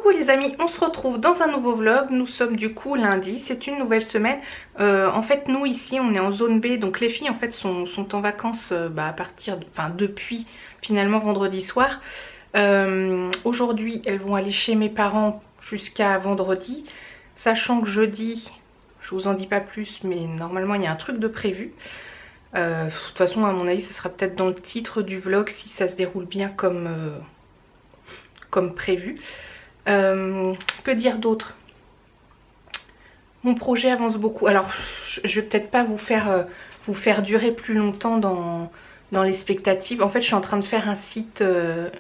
Coucou les amis, on se retrouve dans un nouveau vlog. Nous sommes du coup lundi, c'est une nouvelle semaine. En fait nous ici on est en zone B, donc les filles en fait sont en vacances à partir de, depuis finalement vendredi soir. Aujourd'hui elles vont aller chez mes parents jusqu'à vendredi, sachant que jeudi, je vous en dis pas plus, mais normalement il y a un truc de prévu. De toute façon à mon avis ce sera peut-être dans le titre du vlog si ça se déroule bien comme prévu. Que dire d'autre? Mon projet avance beaucoup. Alors je vais peut-être pas vous faire durer plus longtemps dans l'expectative. En fait je suis en train de faire un site,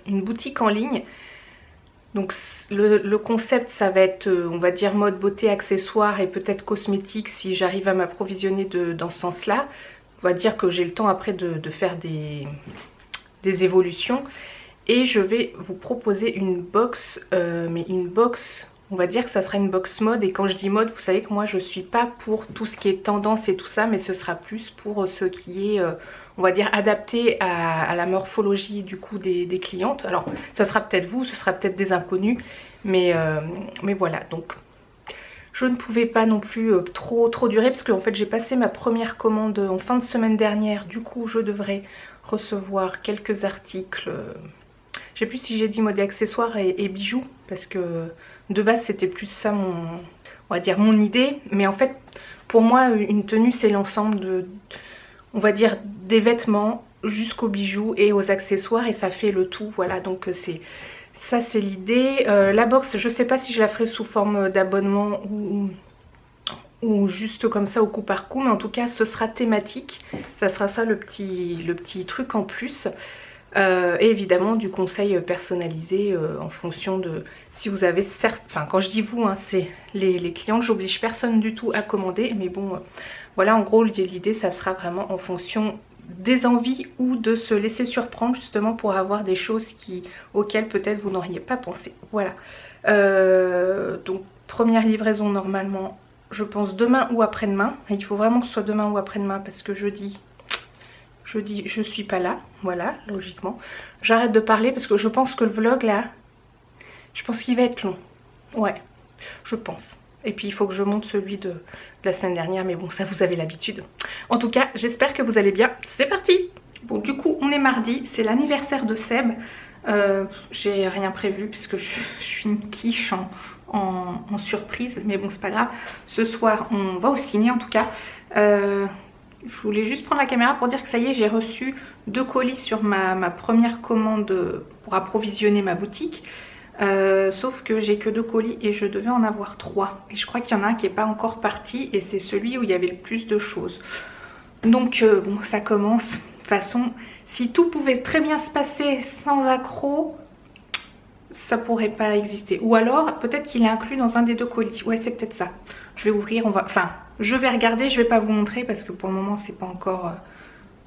une boutique en ligne. Donc le concept ça va être on va dire mode beauté, accessoires et peut-être cosmétiques si j'arrive à m'approvisionner dans ce sens là. On va dire que j'ai le temps après de faire des évolutions. Et je vais vous proposer une box, mais une box, on va dire que ça sera une box mode. Et quand je dis mode, vous savez que moi je suis pas pour tout ce qui est tendance et tout ça, mais ce sera plus pour ce qui est, on va dire, adapté à la morphologie du coup des clientes. Alors ça sera peut-être vous, ce sera peut-être des inconnus, mais voilà. Donc je ne pouvais pas non plus trop durer parce qu'en fait j'ai passé ma première commande en fin de semaine dernière. Du coup je devrais recevoir quelques articles. Je sais plus si j'ai dit mode accessoires et bijoux parce que de base c'était plus ça on va dire mon idée. Mais en fait pour moi une tenue c'est l'ensemble on va dire des vêtements jusqu'aux bijoux et aux accessoires et ça fait le tout. Voilà, donc ça c'est l'idée. La box je sais pas si je la ferai sous forme d'abonnement ou juste comme ça au coup par coup, mais en tout cas ce sera thématique. Ça sera ça le petit truc en plus. Et évidemment du conseil personnalisé en fonction de si vous avez quand je dis vous hein, c'est les clients, j'oblige personne du tout à commander, mais bon voilà, en gros l'idée ça sera vraiment en fonction des envies ou de se laisser surprendre justement pour avoir des choses auxquelles peut-être vous n'auriez pas pensé. Voilà, donc première livraison normalement je pense demain ou après-demain. Il faut vraiment que ce soit demain ou après-demain parce que jeudi je suis pas là, voilà, logiquement. J'arrête de parler parce que je pense que le vlog là, je pense qu'il va être long. Ouais, je pense. Et puis il faut que je monte celui de la semaine dernière, mais bon ça vous avez l'habitude. En tout cas, j'espère que vous allez bien. C'est parti! Bon du coup on est mardi, c'est l'anniversaire de Seb. J'ai rien prévu puisque je suis une quiche en surprise, mais bon c'est pas grave. Ce soir on va au ciné en tout cas. Je voulais juste prendre la caméra pour dire que ça y est, j'ai reçu 2 colis sur ma première commande pour approvisionner ma boutique. Sauf que j'ai que 2 colis et je devais en avoir 3. Et je crois qu'il y en a un qui n'est pas encore parti et c'est celui où il y avait le plus de choses. Donc bon, ça commence. De toute façon, si tout pouvait très bien se passer sans accroc, ça pourrait pas exister. Ou alors, peut-être qu'il est inclus dans un des 2 colis. Ouais, c'est peut-être ça. Je vais ouvrir, je vais regarder, je vais pas vous montrer parce que pour le moment c'est pas encore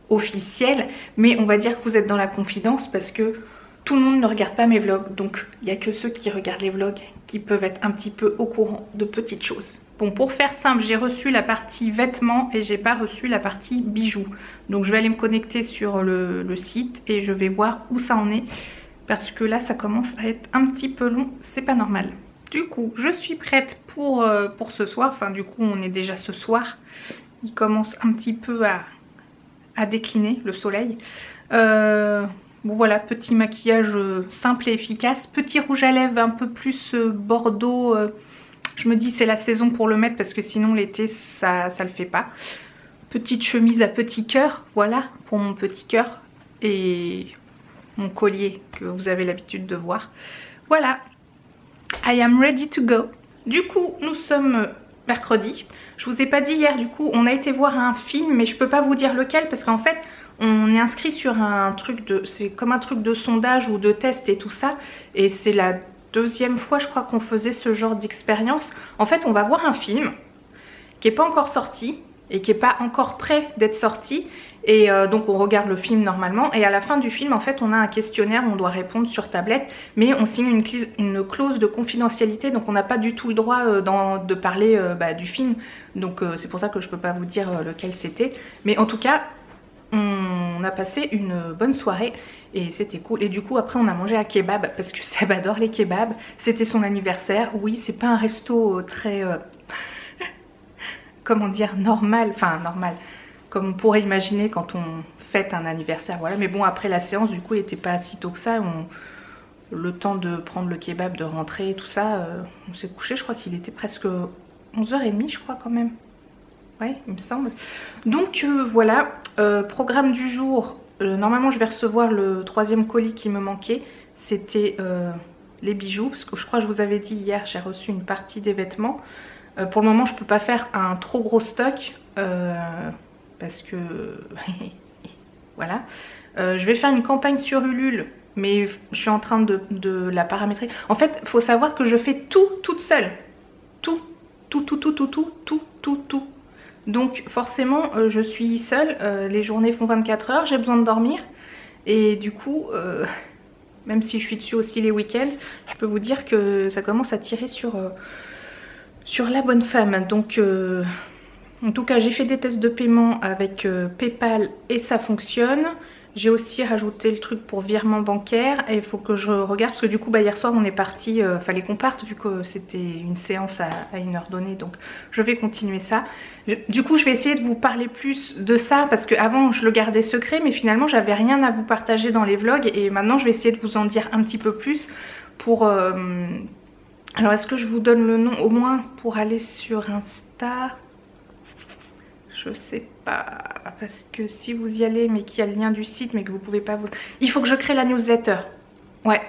officiel, mais on va dire que vous êtes dans la confidence parce que tout le monde ne regarde pas mes vlogs, donc il n'y a que ceux qui regardent les vlogs qui peuvent être un petit peu au courant de petites choses. Bon, pour faire simple, j'ai reçu la partie vêtements et j'ai pas reçu la partie bijoux, donc je vais aller me connecter sur le site et je vais voir où ça en est parce que là ça commence à être un petit peu long, c'est pas normal. Du coup, je suis prête pour ce soir. Enfin, du coup, on est déjà ce soir. Il commence un petit peu à décliner, le soleil. Bon, voilà, petit maquillage simple et efficace. Petit rouge à lèvres un peu plus bordeaux. Je me dis c'est la saison pour le mettre parce que sinon l'été, ça le fait pas. Petite chemise à petit cœur, voilà, pour mon petit cœur. Et mon collier que vous avez l'habitude de voir. Voilà. I am ready to go. Du coup, nous sommes mercredi. Je vous ai pas dit hier, du coup, on a été voir un film, mais je peux pas vous dire lequel parce qu'en fait, on est inscrit sur un truc c'est comme un truc de sondage ou de test et tout ça. Et c'est la 2e fois, je crois, qu'on faisait ce genre d'expérience. En fait, on va voir un film qui est pas encore sorti et qui est pas encore prêt d'être sorti. Et donc on regarde le film normalement et à la fin du film en fait on a un questionnaire où on doit répondre sur tablette, mais on signe une clause de confidentialité, donc on n'a pas du tout le droit de parler du film, donc c'est pour ça que je peux pas vous dire lequel c'était, mais en tout cas on a passé une bonne soirée et c'était cool. Et du coup après on a mangé un kebab parce que Seb adore les kebabs, c'était son anniversaire. Oui, c'est pas un resto très comment dire, normal, enfin normal, comme on pourrait imaginer quand on fête un anniversaire, voilà. Mais bon, après la séance, du coup, il n'était pas si tôt que ça. Le temps de prendre le kebab, de rentrer et tout ça, on s'est couché, je crois qu'il était presque 11h30, je crois quand même. Ouais, il me semble. Donc voilà, programme du jour. Normalement, je vais recevoir le 3e colis qui me manquait. C'était les bijoux, parce que je crois que je vous avais dit hier, j'ai reçu une partie des vêtements. Pour le moment, je peux pas faire un trop gros stock parce que voilà. Je vais faire une campagne sur Ulule, mais je suis en train de la paramétrer. En fait, il faut savoir que je fais tout toute seule. Tout. Donc forcément, je suis seule. Les journées font 24 heures, j'ai besoin de dormir. Et du coup, même si je suis dessus aussi les week-ends, je peux vous dire que ça commence à tirer sur la bonne femme. Donc en tout cas, j'ai fait des tests de paiement avec PayPal et ça fonctionne. J'ai aussi rajouté le truc pour virement bancaire et il faut que je regarde parce que du coup hier soir on est parti, fallait qu'on parte vu que c'était une séance à une heure donnée, donc je vais continuer ça. Du coup je vais essayer de vous parler plus de ça parce qu'avant je le gardais secret, mais finalement j'avais rien à vous partager dans les vlogs et maintenant je vais essayer de vous en dire un petit peu plus pour... Alors est-ce que je vous donne le nom au moins pour aller sur Insta? Je sais pas, parce que si vous y allez mais qu'il y a le lien du site mais que vous pouvez pas vous... Il faut que je crée la newsletter. Ouais,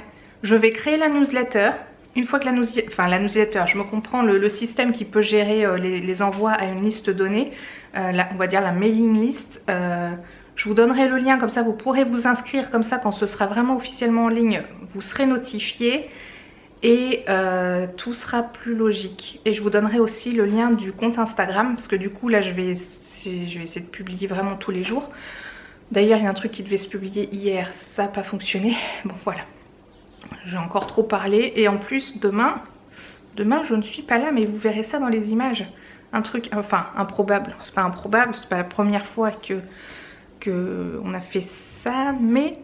je vais créer la newsletter. Une fois que la newsletter, je me comprends le système qui peut gérer les envois à une liste donnée, on va dire la mailing list. Je vous donnerai le lien, comme ça vous pourrez vous inscrire, comme ça quand ce sera vraiment officiellement en ligne, vous serez notifié. Et tout sera plus logique. Et je vous donnerai aussi le lien du compte Instagram, parce que du coup là je vais essayer de publier vraiment tous les jours. D'ailleurs il y a un truc qui devait se publier hier, ça n'a pas fonctionné. Bon voilà, j'ai encore trop parlé. Et en plus demain je ne suis pas là, mais vous verrez ça dans les images. Un truc, enfin improbable, c'est pas improbable, c'est pas la première fois que on a fait ça, mais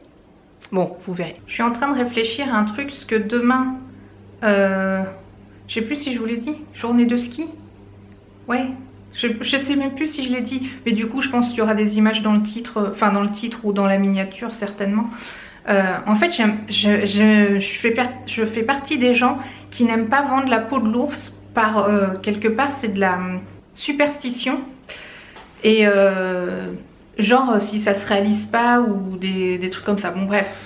bon vous verrez. Je suis en train de réfléchir à un truc, parce que demain... je sais plus si je vous l'ai dit, journée de ski. Ouais, je sais même plus si je l'ai dit, mais du coup je pense qu'il y aura des images dans le titre, enfin dans le titre ou dans la miniature certainement. En fait je fais partie des gens qui n'aiment pas vendre la peau de l'ours par quelque part, c'est de la superstition. Et genre si ça se réalise pas ou des trucs comme ça, bon bref.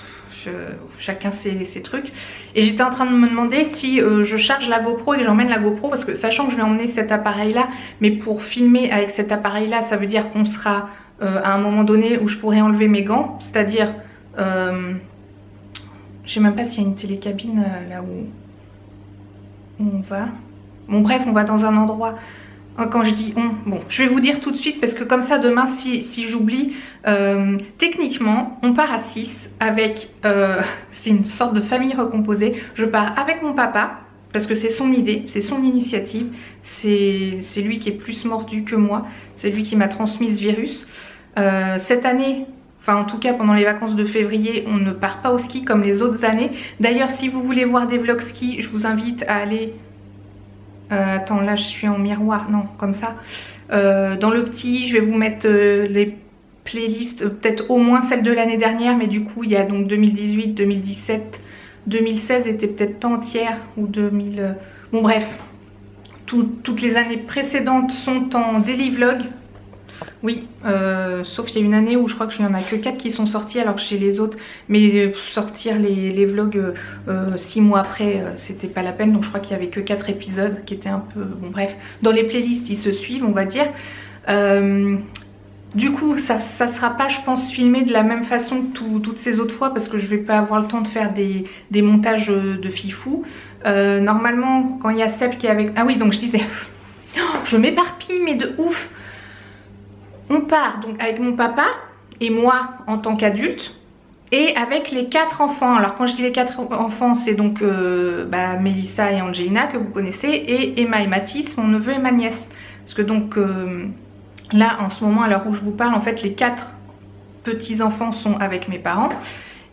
Chacun ses trucs. Et j'étais en train de me demander si je charge la GoPro et que j'emmène la GoPro, parce que sachant que je vais emmener cet appareil là, mais pour filmer avec cet appareil là, ça veut dire qu'on sera à un moment donné où je pourrais enlever mes gants, c'est à dire je sais même pas s'il y a une télécabine là où on va. Bon bref, on va dans un endroit. Quand je dis on, bon, je vais vous dire tout de suite parce que comme ça demain si j'oublie, techniquement on part à 6 avec, c'est une sorte de famille recomposée. Je pars avec mon papa parce que c'est son idée, c'est son initiative, c'est lui qui est plus mordu que moi, c'est lui qui m'a transmis ce virus. Cette année, enfin en tout cas pendant les vacances de février, on ne part pas au ski comme les autres années. D'ailleurs si vous voulez voir des vlogs ski, je vous invite à aller... attends, là je suis en miroir, non, comme ça. Dans le petit, je vais vous mettre les playlists, peut-être au moins celle de l'année dernière, mais du coup il y a donc 2018, 2017, 2016 était peut-être pas entière, ou 2000... Bon bref, toutes les années précédentes sont en daily vlog. Oui, sauf il y a une année où je crois qu'il n'y en a que 4 qui sont sortis alors que j'ai les autres, mais sortir les vlogs 6 mois après c'était pas la peine, donc je crois qu'il y avait que 4 épisodes qui étaient un peu... Bon bref, dans les playlists ils se suivent on va dire. Du coup ça sera pas je pense filmé de la même façon que toutes ces autres fois parce que je vais pas avoir le temps de faire des montages de fifou. Normalement quand il y a Seb qui est avec... Ah oui donc je disais, je m'éparpille mais de ouf. On part donc avec mon papa et moi en tant qu'adulte et avec les 4 enfants. Alors quand je dis les 4 enfants c'est donc Mélissa et Angelina que vous connaissez et Emma et Mathis, mon neveu et ma nièce. Parce que donc là en ce moment à l'heure où je vous parle en fait les 4 petits enfants sont avec mes parents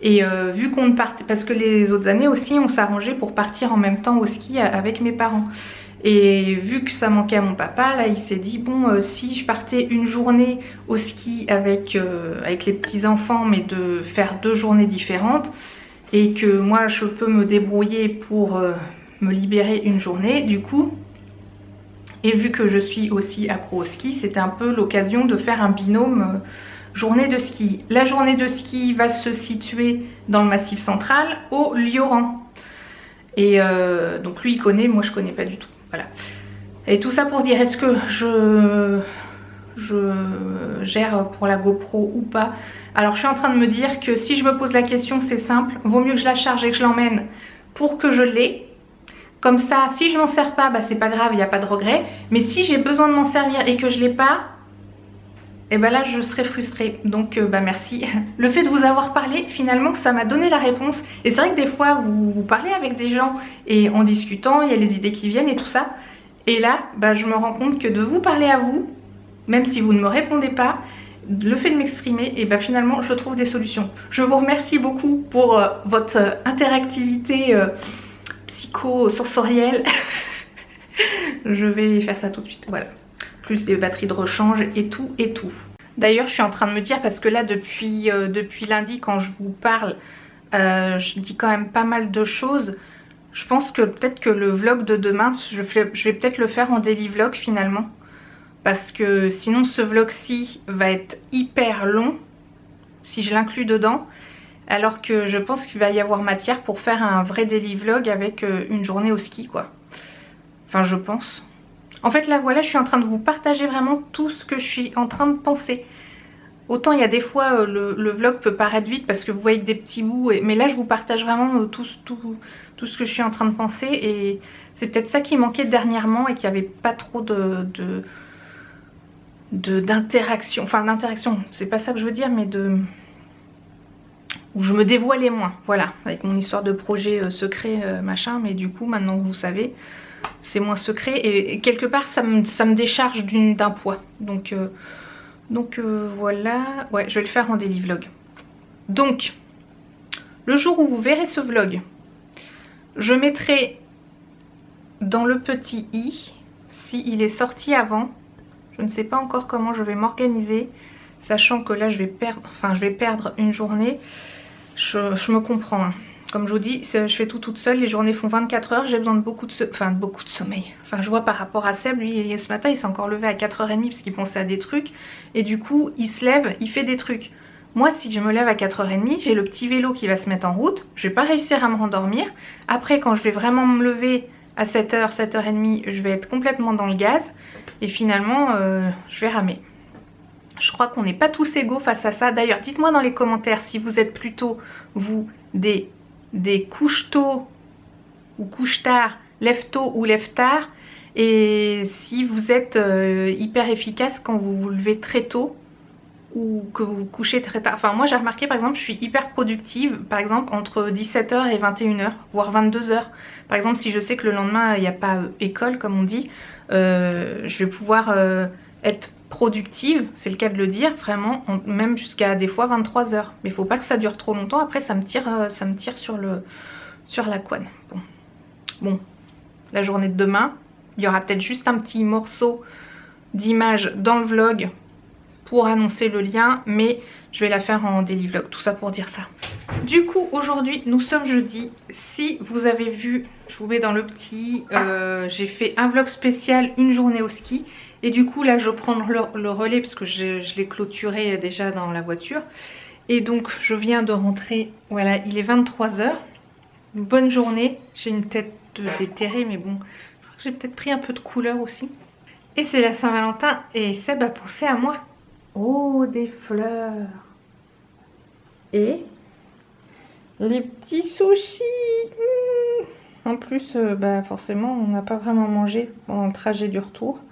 Et vu qu'on ne partait, parce que les autres années aussi on s'arrangeait pour partir en même temps au ski avec mes parents. Et vu que ça manquait à mon papa, là il s'est dit bon si je partais une journée au ski avec les petits enfants, mais de faire 2 journées différentes, et que moi je peux me débrouiller pour me libérer une journée du coup. Et vu que je suis aussi accro au ski, c'était un peu l'occasion de faire un binôme journée de ski. La journée de ski va se situer dans le Massif Central, au Lioran. Et donc lui il connaît, moi je connais pas du tout. Voilà. Et tout ça pour dire, est-ce que je gère pour la GoPro ou pas? Alors je suis en train de me dire que si je me pose la question, c'est simple, vaut mieux que je la charge et que je l'emmène pour que je l'ai. Comme ça, si je m'en sers pas, bah c'est pas grave, il n'y a pas de regret. Mais si j'ai besoin de m'en servir et que je l'ai pas, et ben là je serai frustrée. Donc bah merci. Le fait de vous avoir parlé, finalement ça m'a donné la réponse. Et c'est vrai que des fois vous parlez avec des gens et en discutant, il y a les idées qui viennent et tout ça. Et là bah, je me rends compte que de vous parler à vous, même si vous ne me répondez pas, le fait de m'exprimer, et bah finalement je trouve des solutions. Je vous remercie beaucoup pour votre interactivité psycho-sensorielle. Je vais faire ça tout de suite, voilà. Plus des batteries de rechange et tout et tout. D'ailleurs je suis en train de me dire, parce que là depuis lundi quand je vous parle, je dis quand même pas mal de choses. Je pense que peut-être que le vlog de demain, je vais peut-être le faire en daily vlog finalement. Parce que sinon ce vlog-ci va être hyper long si je l'inclus dedans. Alors que je pense qu'il va y avoir matière pour faire un vrai daily vlog avec une journée au ski quoi. Enfin je pense. En fait là voilà, je suis en train de vous partager vraiment tout ce que je suis en train de penser. Autant il y a des fois le vlog peut paraître vite parce que vous voyez que des petits bouts, mais là je vous partage vraiment tout ce que je suis en train de penser. Et c'est peut-être ça qui manquait dernièrement et qu'il n'y avait pas trop d'interaction. Enfin d'interaction, c'est pas ça que je veux dire, mais où je me dévoilais moins, voilà, avec mon histoire de projet secret machin. Mais du coup maintenant que vous savez, c'est moins secret et quelque part ça me décharge d'un poids. Donc voilà, ouais, je vais le faire en daily vlog. Donc le jour où vous verrez ce vlog, je mettrai dans le petit i, si il est sorti avant, je ne sais pas encore comment je vais m'organiser, sachant que là je vais perdre une journée. Je me comprends, hein. Comme je vous dis, je fais tout toute seule, les journées font 24 heures, j'ai besoin de beaucoup de sommeil. Enfin je vois par rapport à Seb, lui ce matin il s'est encore levé à 4h30 parce qu'il pensait à des trucs. Et du coup il se lève, il fait des trucs. Moi si je me lève à 4h30, j'ai le petit vélo qui va se mettre en route, je vais pas réussir à me rendormir. Après quand je vais vraiment me lever à 7h, 7h30, je vais être complètement dans le gaz. Et finalement je vais ramer. Je crois qu'on n'est pas tous égaux face à ça. D'ailleurs dites-moi dans les commentaires si vous êtes plutôt vous des couches tôt ou couches tard, lève tôt ou lève tard, et si vous êtes hyper efficace quand vous vous levez très tôt ou que vous vous couchez très tard. Enfin moi j'ai remarqué par exemple je suis hyper productive par exemple entre 17h et 21h voire 22h. Par exemple si je sais que le lendemain il n'y a pas école comme on dit, je vais pouvoir être productive, c'est le cas de le dire, vraiment, même jusqu'à des fois 23h. Mais il faut pas que ça dure trop longtemps, après ça me tire sur la couenne. Bon, la journée de demain, il y aura peut-être juste un petit morceau d'image dans le vlog pour annoncer le lien, mais je vais la faire en daily vlog, tout ça pour dire ça. Du coup, aujourd'hui, nous sommes jeudi. Si vous avez vu, je vous mets dans le petit, j'ai fait un vlog spécial, une journée au ski. Et du coup là je prends le relais parce que je l'ai clôturé déjà dans la voiture. Et donc je viens de rentrer, voilà il est 23h. Une bonne journée, j'ai une tête déterrée mais bon, j'ai peut-être pris un peu de couleur aussi. Et c'est la Saint-Valentin et Seb a pensé à moi. Oh des fleurs. Et les petits sushis. En plus bah forcément on n'a pas vraiment mangé pendant le trajet du retour.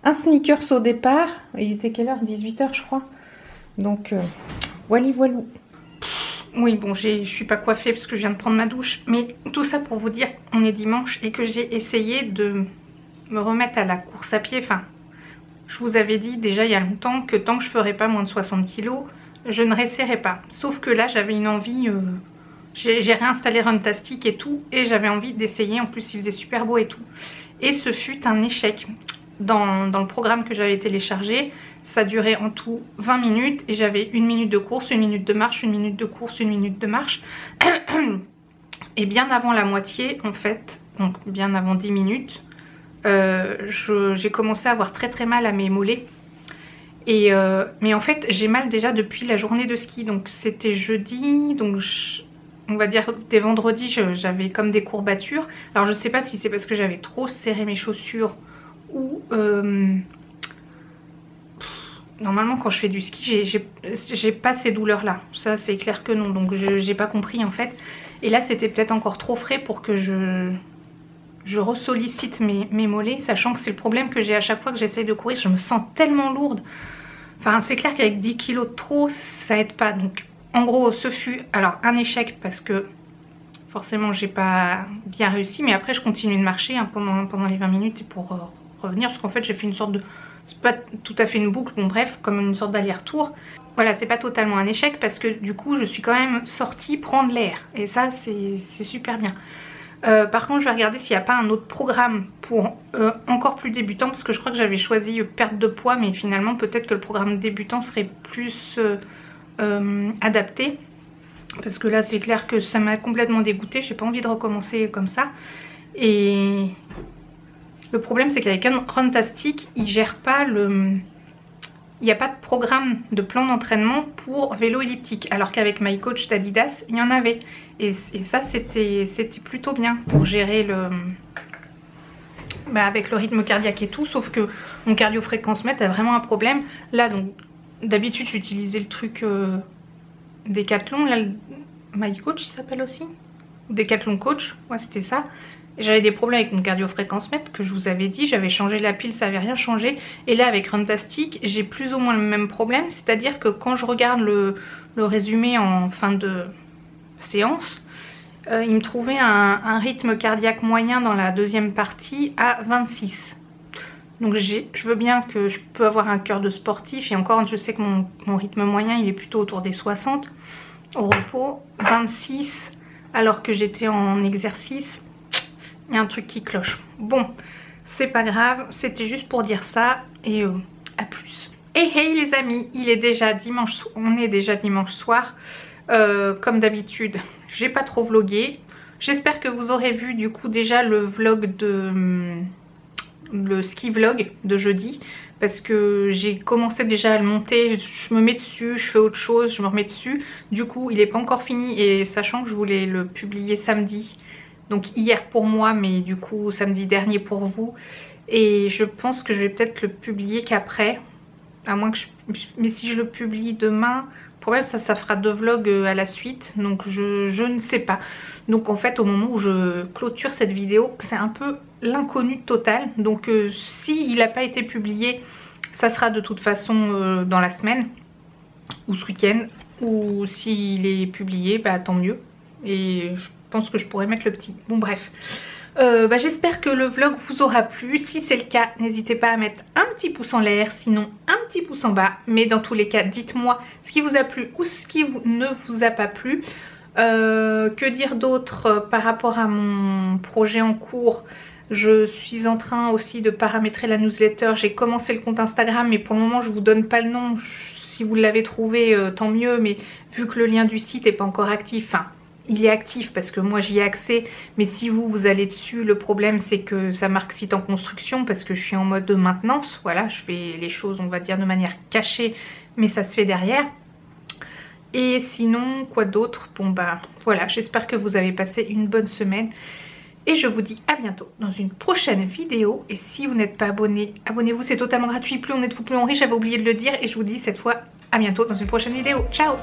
Un sneakers au départ, il était quelle heure? 18h je crois. Donc voilà. Oui bon je suis pas coiffée parce que je viens de prendre ma douche. Mais tout ça pour vous dire qu'on est dimanche et que j'ai essayé de me remettre à la course à pied. Enfin je vous avais dit déjà il y a longtemps que tant que je ferais pas moins de 60 kg, je ne réessayerai pas. Sauf que là j'avais une envie, j'ai réinstallé Runtastic et tout, et j'avais envie d'essayer. En plus il faisait super beau et tout. Et ce fut un échec. Dans le programme que j'avais téléchargé, ça durait en tout 20 minutes et j'avais 1 minute de course, 1 minute de marche, 1 minute de course, 1 minute de marche. Et bien avant la moitié en fait, donc bien avant 10 minutes, j'ai commencé à avoir très mal à mes mollets. Mais en fait j'ai mal déjà depuis la journée de ski, donc c'était jeudi, donc on va dire dès vendredi j'avais comme des courbatures. Alors je sais pas si c'est parce que j'avais trop serré mes chaussures ou normalement quand je fais du ski j'ai pas ces douleurs là, ça c'est clair que non, donc j'ai pas compris en fait. Et là c'était peut-être encore trop frais pour que je ressollicite mes mollets, sachant que c'est le problème que j'ai à chaque fois que j'essaye de courir, je me sens tellement lourde. Enfin c'est clair qu'avec 10 kilos de trop ça aide pas. Donc en gros ce fut alors un échec parce que forcément j'ai pas bien réussi, mais après je continue de marcher hein, pendant les 20 minutes pour revenir, parce qu'en fait j'ai fait une sorte de, c'est pas tout à fait une boucle, bon bref, comme une sorte d'aller-retour. Voilà, c'est pas totalement un échec parce que du coup je suis quand même sortie prendre l'air et ça c'est super bien. Par contre je vais regarder s'il n'y a pas un autre programme pour encore plus débutant, parce que je crois que j'avais choisi perte de poids, mais finalement peut-être que le programme débutant serait plus adapté, parce que là c'est clair que ça m'a complètement dégoûtée, j'ai pas envie de recommencer comme ça. Et le problème c'est qu'avec Runtastic il gère pas il n'y a pas de programme de plan d'entraînement pour vélo elliptique, alors qu'avec MyCoach d'Adidas il y en avait, et ça c'était plutôt bien pour gérer avec le rythme cardiaque et tout, sauf que mon cardio-fréquence-mètre a vraiment un problème. Là donc d'habitude j'utilisais le truc Decathlon, là le MyCoach il s'appelle aussi, Decathlon Coach, ouais c'était ça. J'avais des problèmes avec mon cardio-fréquence-mètre que je vous avais dit, j'avais changé la pile, ça n'avait rien changé. Et là avec Runtastic, j'ai plus ou moins le même problème, c'est-à-dire que quand je regarde le résumé en fin de séance, il me trouvait un rythme cardiaque moyen dans la deuxième partie à 26. Donc je veux bien que je peux avoir un cœur de sportif, et encore je sais que mon rythme moyen il est plutôt autour des 60 au repos. 26 alors que j'étais en exercice, il y a un truc qui cloche. Bon, c'est pas grave, c'était juste pour dire ça, et à plus. Et hey les amis, il est déjà dimanche, on est déjà dimanche soir. Comme d'habitude, j'ai pas trop vlogué. J'espère que vous aurez vu du coup déjà le vlog le ski vlog de jeudi, parce que j'ai commencé déjà à le monter, je me mets dessus, je fais autre chose, je me remets dessus. Du coup il est pas encore fini, et sachant que je voulais le publier samedi, donc hier pour moi, mais du coup samedi dernier pour vous, et je pense que je vais peut-être le publier qu'après, à moins que mais si je le publie demain, le problème ça fera 2 vlogs à la suite, donc je ne sais pas. Donc en fait au moment où je clôture cette vidéo, c'est un peu l'inconnu total, donc si il n'a pas été publié, ça sera de toute façon dans la semaine ou ce week-end, ou s'il est publié, bah tant mieux, et je pense que je pourrais mettre le petit. Bon bref, j'espère que le vlog vous aura plu. Si c'est le cas, n'hésitez pas à mettre un petit pouce en l'air, sinon un petit pouce en bas, mais dans tous les cas dites-moi ce qui vous a plu ou ce qui ne vous a pas plu. Que dire d'autre par rapport à mon projet en cours? Je suis en train aussi de paramétrer la newsletter. J'ai commencé le compte Instagram, mais pour le moment je vous donne pas le nom. Si vous l'avez trouvé tant mieux, mais vu que le lien du site n'est pas encore actif, enfin il est actif parce que moi j'y ai accès, mais si vous allez dessus, le problème c'est que ça marque site en construction parce que je suis en mode de maintenance. Voilà, je fais les choses on va dire de manière cachée, mais ça se fait derrière. Et sinon quoi d'autre? Bon bah voilà, j'espère que vous avez passé une bonne semaine, et je vous dis à bientôt dans une prochaine vidéo. Et si vous n'êtes pas abonné, abonnez-vous, c'est totalement gratuit, plus on est de fou plus on rit, j'avais oublié de le dire, et je vous dis cette fois à bientôt dans une prochaine vidéo. Ciao!